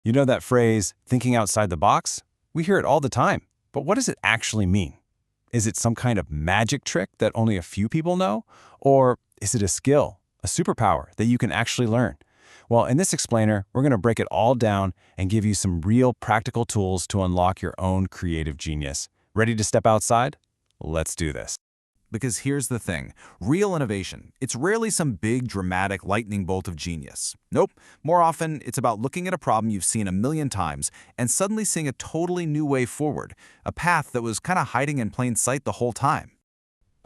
You know that phrase, thinking outside the box? We hear it all the time, but what does it actually mean? Is it some kind of magic trick that only a few people know? Or is it a skill, a superpower that you can actually learn? Well, in this explainer, we're going to break it all down and give you some real practical tools to unlock your own creative genius. Ready to step outside? Let's do this. Because here's the thing, real innovation, it's rarely some big, dramatic lightning bolt of genius. Nope, more often it's about looking at a problem you've seen a million times and suddenly seeing a totally new way forward, a path that was kind of hiding in plain sight the whole time.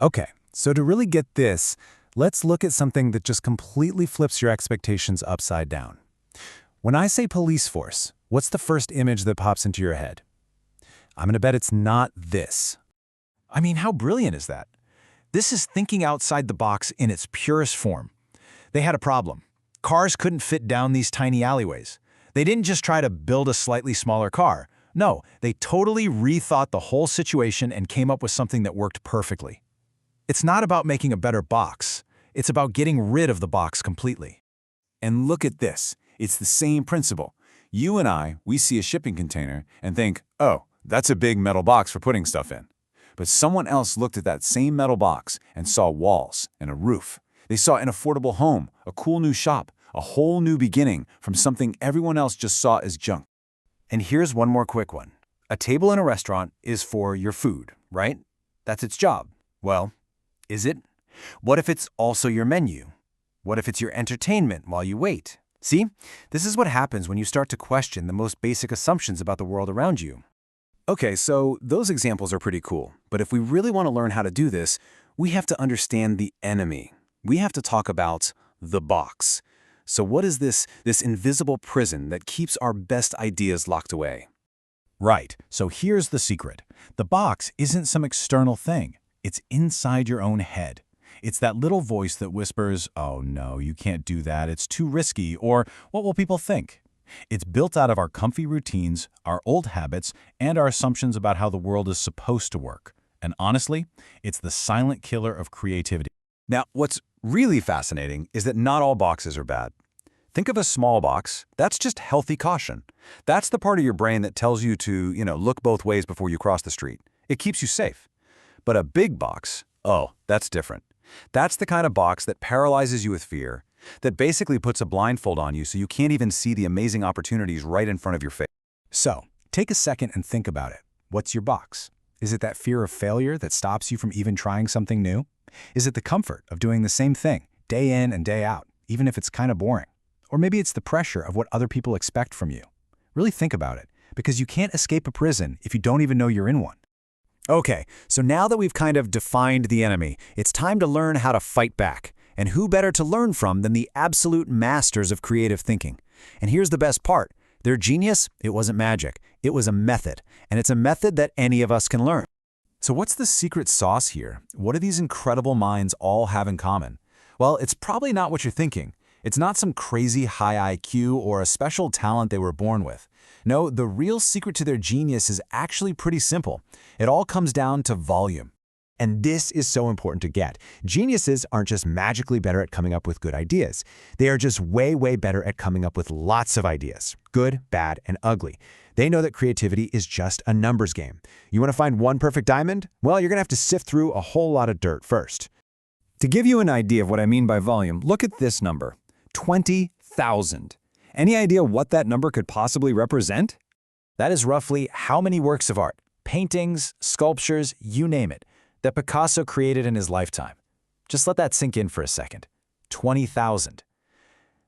Okay, so to really get this, let's look at something that just completely flips your expectations upside down. When I say police force, what's the first image that pops into your head? I'm going to bet it's not this. I mean, how brilliant is that? This is thinking outside the box in its purest form. They had a problem. Cars couldn't fit down these tiny alleyways. They didn't just try to build a slightly smaller car. No, they totally rethought the whole situation and came up with something that worked perfectly. It's not about making a better box. It's about getting rid of the box completely. And look at this. It's the same principle. You and I, we see a shipping container and think, oh, that's a big metal box for putting stuff in. But someone else looked at that same metal box and saw walls and a roof. They saw an affordable home, a cool new shop, a whole new beginning from something everyone else just saw as junk. And here's one more quick one. A table in a restaurant is for your food, right? That's its job. Well, is it? What if it's also your menu? What if it's your entertainment while you wait? See, this is what happens when you start to question the most basic assumptions about the world around you. Okay, so those examples are pretty cool, but if we really want to learn how to do this, we have to understand the enemy. We have to talk about the box. So what is this invisible prison that keeps our best ideas locked away? Right, so here's the secret. The box isn't some external thing. It's inside your own head. It's that little voice that whispers, oh no, you can't do that, it's too risky, or what will people think? It's built out of our comfy routines, our old habits, and our assumptions about how the world is supposed to work. And honestly, it's the silent killer of creativity. Now, what's really fascinating is that not all boxes are bad. Think of a small box. That's just healthy caution. That's the part of your brain that tells you to, look both ways before you cross the street. It keeps you safe. But a big box, oh, that's different. That's the kind of box that paralyzes you with fear, that basically puts a blindfold on you so you can't even see the amazing opportunities right in front of your face. So, take a second and think about it. What's your box? Is it that fear of failure that stops you from even trying something new? Is it the comfort of doing the same thing, day in and day out, even if it's kind of boring? Or maybe it's the pressure of what other people expect from you. Really think about it, because you can't escape a prison if you don't even know you're in one. Okay, so now that we've kind of defined the enemy, it's time to learn how to fight back. And who better to learn from than the absolute masters of creative thinking? And here's the best part. Their genius, it wasn't magic. It was a method. And it's a method that any of us can learn. So what's the secret sauce here? What do these incredible minds all have in common? Well, it's probably not what you're thinking. It's not some crazy high IQ or a special talent they were born with. No, the real secret to their genius is actually pretty simple. It all comes down to volume. And this is so important to get. Geniuses aren't just magically better at coming up with good ideas. They are just way, way better at coming up with lots of ideas, good, bad, and ugly. They know that creativity is just a numbers game. You want to find one perfect diamond? Well, you're going to have to sift through a whole lot of dirt first. To give you an idea of what I mean by volume, look at this number, 20,000. Any idea what that number could possibly represent? That is roughly how many works of art, paintings, sculptures, you name it, that Picasso created in his lifetime. Just let that sink in for a second. 20,000.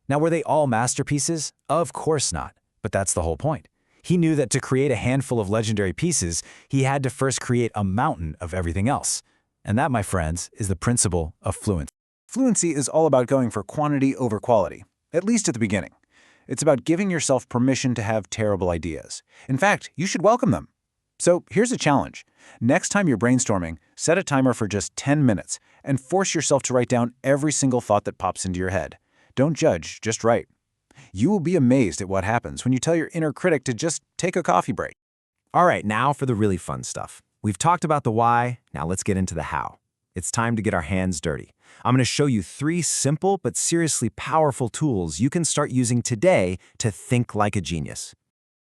Now, were they all masterpieces? Of course not, but that's the whole point. He knew that to create a handful of legendary pieces, he had to first create a mountain of everything else. And that, my friends, is the principle of fluency. Fluency is all about going for quantity over quality, at least at the beginning. It's about giving yourself permission to have terrible ideas. In fact, you should welcome them. So here's a challenge. Next time you're brainstorming, set a timer for just 10 minutes and force yourself to write down every single thought that pops into your head. Don't judge, just write. You will be amazed at what happens when you tell your inner critic to just take a coffee break. All right, now for the really fun stuff. We've talked about the why, now let's get into the how. It's time to get our hands dirty. I'm going to show you 3 simple but seriously powerful tools you can start using today to think like a genius.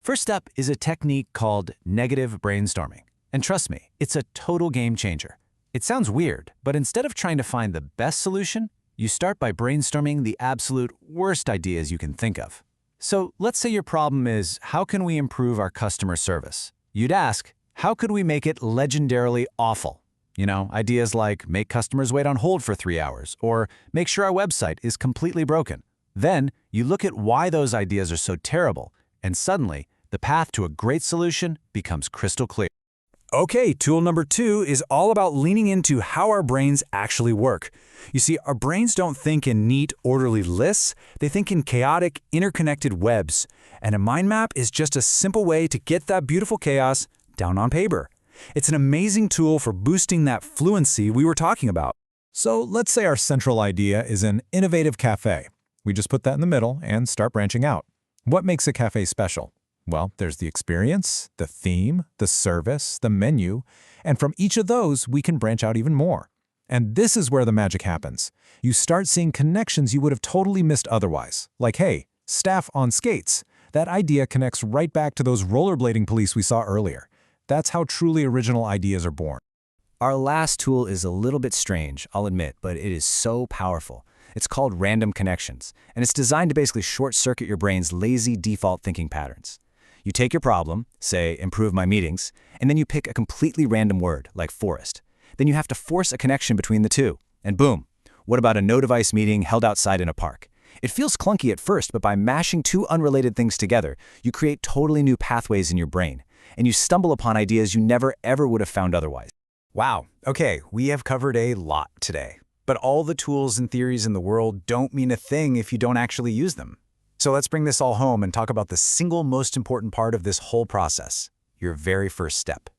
First step is a technique called negative brainstorming. And trust me, it's a total game changer. It sounds weird, but instead of trying to find the best solution, you start by brainstorming the absolute worst ideas you can think of. So let's say your problem is, how can we improve our customer service? You'd ask, how could we make it legendarily awful? You know, ideas like make customers wait on hold for 3 hours, or make sure our website is completely broken. Then you look at why those ideas are so terrible, and suddenly the path to a great solution becomes crystal clear. Okay, tool number 2 is all about leaning into how our brains actually work. You see, our brains don't think in neat, orderly lists. They think in chaotic, interconnected webs. And a mind map is just a simple way to get that beautiful chaos down on paper. It's an amazing tool for boosting that fluency we were talking about. So let's say our central idea is an innovative cafe. We just put that in the middle and start branching out. What makes a cafe special? Well, there's the experience, the theme, the service, the menu, and from each of those, we can branch out even more. And this is where the magic happens. You start seeing connections you would have totally missed otherwise. Like, hey, staff on skates. That idea connects right back to those rollerblading police we saw earlier. That's how truly original ideas are born. Our last tool is a little bit strange, I'll admit, but it is so powerful. It's called random connections, and it's designed to basically short-circuit your brain's lazy default thinking patterns. You take your problem, say, improve my meetings, and then you pick a completely random word, like forest. Then you have to force a connection between the two, and boom, what about a no-device meeting held outside in a park? It feels clunky at first, but by mashing two unrelated things together, you create totally new pathways in your brain, and you stumble upon ideas you never ever would have found otherwise. Wow, okay, we have covered a lot today. But all the tools and theories in the world don't mean a thing if you don't actually use them. So let's bring this all home and talk about the single most important part of this whole process, your very first step.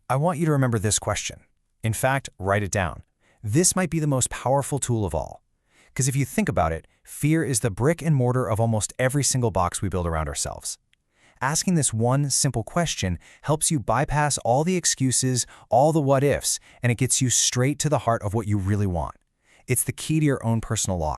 I want you to remember this question. In fact, write it down. This might be the most powerful tool of all. Because if you think about it, fear is the brick and mortar of almost every single box we build around ourselves. Asking this one simple question helps you bypass all the excuses, all the what-ifs, and it gets you straight to the heart of what you really want. It's the key to your own personal law.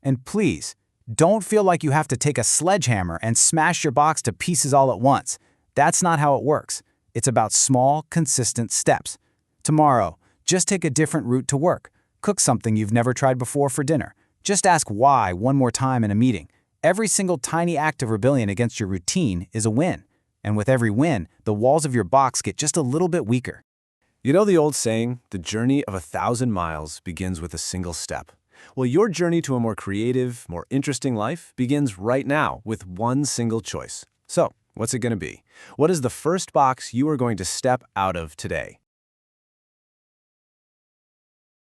And please, don't feel like you have to take a sledgehammer and smash your box to pieces all at once. That's not how it works. It's about small, consistent steps. Tomorrow, just take a different route to work. Cook something you've never tried before for dinner. Just ask why one more time in a meeting. Every single tiny act of rebellion against your routine is a win. And with every win, the walls of your box get just a little bit weaker. You know the old saying, the journey of 1,000 miles begins with a single step. Well, your journey to a more creative, more interesting life begins right now with one single choice. So, what's it going to be? What is the first box you are going to step out of today?